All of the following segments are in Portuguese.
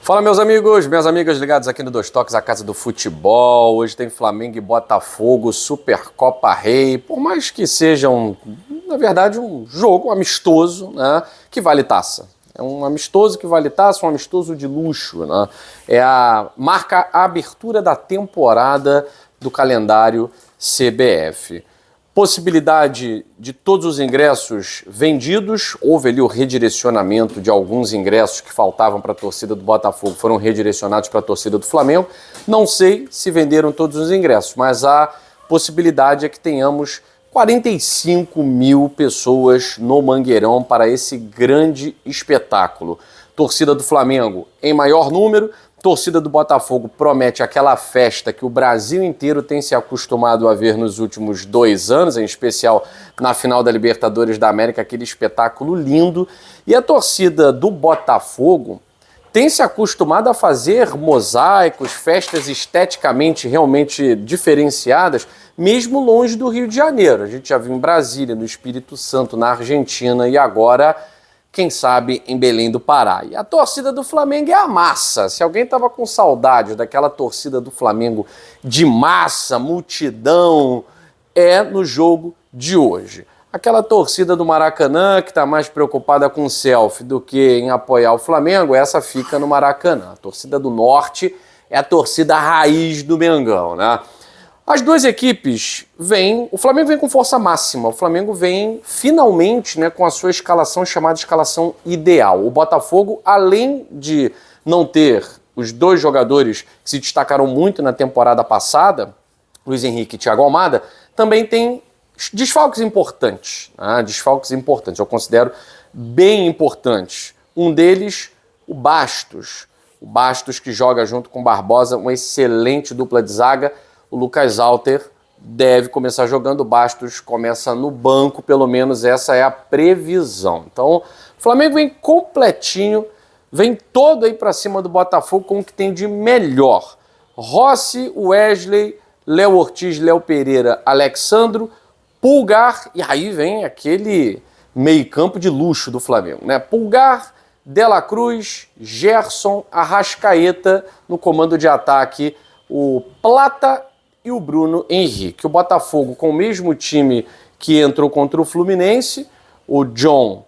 Fala, meus amigos, minhas amigas ligados aqui no Dois Toques, a casa do futebol. Hoje tem Flamengo e Botafogo, Supercopa Rei. Por mais que seja, na verdade, um jogo amistoso, né, que vale taça. É um amistoso que vale taça, um amistoso de luxo, né? Marca a abertura da temporada do calendário CBF. Possibilidade de todos os ingressos vendidos, houve ali o redirecionamento de alguns ingressos que faltavam para a torcida do Botafogo, foram redirecionados para a torcida do Flamengo. Não sei se venderam todos os ingressos, mas a possibilidade é que tenhamos 45 mil pessoas no Mangueirão para esse grande espetáculo. Torcida do Flamengo em maior número, torcida do Botafogo promete aquela festa que o Brasil inteiro tem se acostumado a ver nos últimos 2 anos, em especial na final da Libertadores da América, aquele espetáculo lindo. E a torcida do Botafogo tem se acostumado a fazer mosaicos, festas esteticamente realmente diferenciadas, mesmo longe do Rio de Janeiro. A gente já viu em Brasília, no Espírito Santo, na Argentina e agora, quem sabe, em Belém do Pará. E a torcida do Flamengo é a massa. Se alguém estava com saudade daquela torcida do Flamengo de massa, multidão, é no jogo de hoje. Aquela torcida do Maracanã que está mais preocupada com selfie do que em apoiar o Flamengo, essa fica no Maracanã. A torcida do Norte é a torcida raiz do Mengão, né? As duas equipes o Flamengo vem com força máxima, o Flamengo vem finalmente, né, com a sua escalação chamada escalação ideal. O Botafogo, além de não ter os dois jogadores que se destacaram muito na temporada passada, Luiz Henrique e Thiago Almada, também tem desfalques importantes, né? Desfalques importantes, eu considero bem importantes. Um deles, o Bastos. O Bastos que joga junto com o Barbosa, uma excelente dupla de zaga. O Lucas Alter deve começar jogando, o Bastos começa no banco, pelo menos essa é a previsão. Então, o Flamengo vem completinho, vem todo aí para cima do Botafogo com o que tem de melhor. Rossi, Wesley, Léo Ortiz, Léo Pereira, Alexandro, Pulgar, e aí vem aquele meio-campo de luxo do Flamengo, né? Pulgar, De La Cruz, Gerson, Arrascaeta no comando de ataque, o Plata e o Bruno Henrique. O Botafogo com o mesmo time que entrou contra o Fluminense, o John,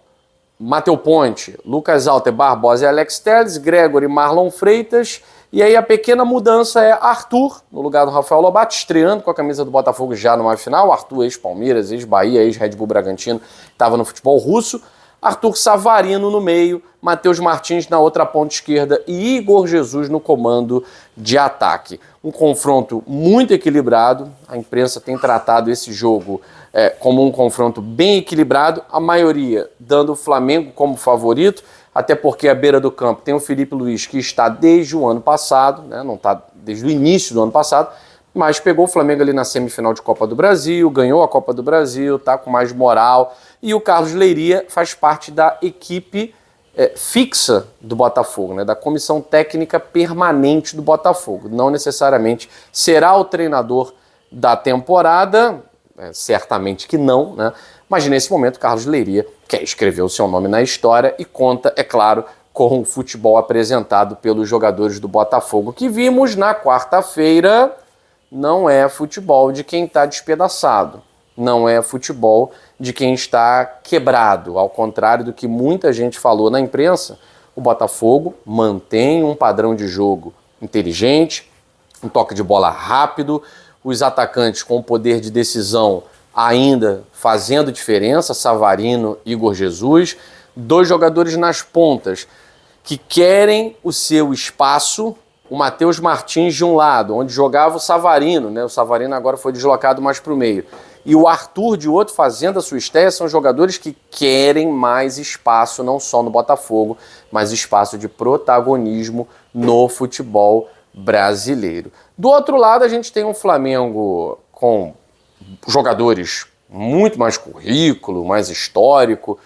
Matheus Ponte, Lucas Alter, Barbosa e Alex Telles, Gregory, Marlon Freitas, e aí a pequena mudança é Arthur, no lugar do Rafael Lobato, estreando com a camisa do Botafogo já numa final. Arthur, ex-Palmeiras, ex-Bahia, ex-Red Bull Bragantino, estava no futebol russo. Arthur Savarino no meio, Matheus Martins na outra ponta esquerda e Igor Jesus no comando de ataque. Um confronto muito equilibrado, a imprensa tem tratado esse jogo como um confronto bem equilibrado, a maioria dando o Flamengo como favorito, até porque à beira do campo tem o Felipe Luiz, que está desde o ano passado, né, não está desde o início do ano passado, mas pegou o Flamengo ali na semifinal de Copa do Brasil, ganhou a Copa do Brasil, está com mais moral. E o Carlos Leiria faz parte da equipe fixa do Botafogo, né, da comissão técnica permanente do Botafogo. Não necessariamente será o treinador da temporada, certamente que não, né? Mas nesse momento Carlos Leiria quer escrever o seu nome na história e conta, é claro, com o futebol apresentado pelos jogadores do Botafogo, que vimos na quarta-feira. Não é futebol de quem está despedaçado, não é futebol de quem está quebrado. Ao contrário do que muita gente falou na imprensa, o Botafogo mantém um padrão de jogo inteligente, um toque de bola rápido, os atacantes com poder de decisão ainda fazendo diferença, Savarino e Igor Jesus, 2 jogadores nas pontas que querem o seu espaço. O Matheus Martins de um lado, onde jogava o Savarino, né? O Savarino agora foi deslocado mais para o meio. E o Arthur de outro fazendo a sua estreia, são jogadores que querem mais espaço, não só no Botafogo, mas espaço de protagonismo no futebol brasileiro. Do outro lado, a gente tem um Flamengo com jogadores muito mais currículo, mais histórico,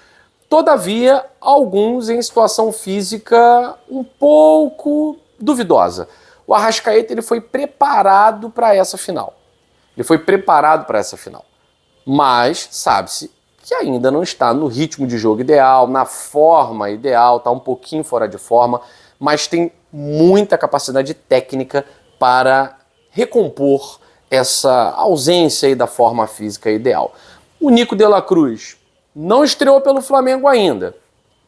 todavia, alguns em situação física um pouco duvidosa. O Arrascaeta ele foi preparado para essa final. Mas sabe-se que ainda não está no ritmo de jogo ideal, na forma ideal, está um pouquinho fora de forma, mas tem muita capacidade técnica para recompor essa ausência aí da forma física ideal. O Nico de la Cruz não estreou pelo Flamengo ainda.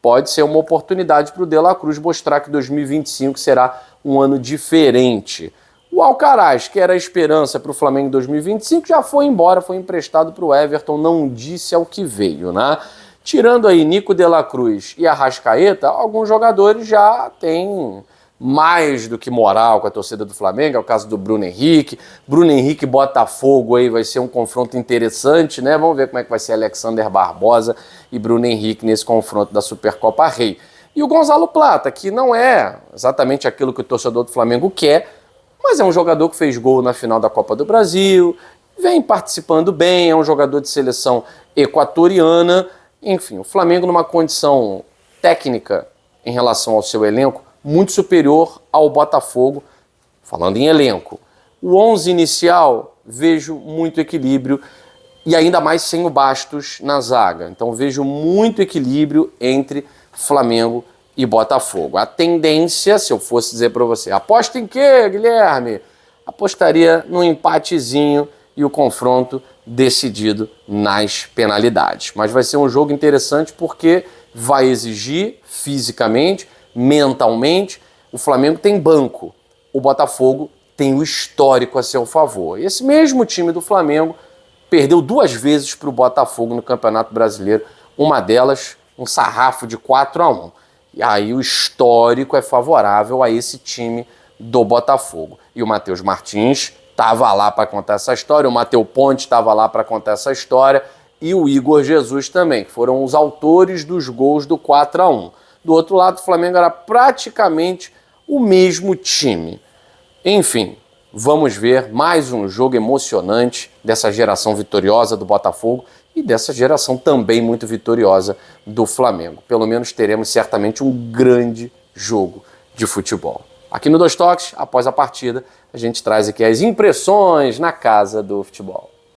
Pode ser uma oportunidade para o De La Cruz mostrar que 2025 será um ano diferente. O Alcaraz, que era a esperança para o Flamengo em 2025, já foi embora, foi emprestado para o Everton, não disse ao que veio, né? Tirando aí Nico de la Cruz e Arrascaeta, alguns jogadores já têm mais do que moral com a torcida do Flamengo, é o caso do Bruno Henrique. Bruno Henrique e Botafogo aí vai ser um confronto interessante, né? Vamos ver como é que vai ser Alexander Barbosa e Bruno Henrique nesse confronto da Supercopa Rei. E o Gonzalo Plata, que não é exatamente aquilo que o torcedor do Flamengo quer, mas é um jogador que fez gol na final da Copa do Brasil, vem participando bem, é um jogador de seleção equatoriana. Enfim, o Flamengo numa condição técnica em relação ao seu elenco muito superior ao Botafogo, falando em elenco. O 11 inicial, vejo muito equilíbrio, e ainda mais sem o Bastos na zaga. Então vejo muito equilíbrio entre Flamengo e Botafogo. A tendência, se eu fosse dizer para você, aposta em quê, Guilherme? Apostaria num empatezinho e o confronto decidido nas penalidades. Mas vai ser um jogo interessante porque vai exigir fisicamente, mentalmente. O Flamengo tem banco, o Botafogo tem o histórico a seu favor. Esse mesmo time do Flamengo perdeu 2 vezes para o Botafogo no Campeonato Brasileiro, uma delas um sarrafo de 4-1. E aí o histórico é favorável a esse time do Botafogo. E o Matheus Martins estava lá para contar essa história, o Matheus Ponte estava lá para contar essa história, e o Igor Jesus também, que foram os autores dos gols do 4-1. Do outro lado, o Flamengo era praticamente o mesmo time. Enfim, vamos ver mais um jogo emocionante dessa geração vitoriosa do Botafogo e dessa geração também muito vitoriosa do Flamengo. Pelo menos teremos certamente um grande jogo de futebol. Aqui no Dois Toques, após a partida, a gente traz aqui as impressões na casa do futebol.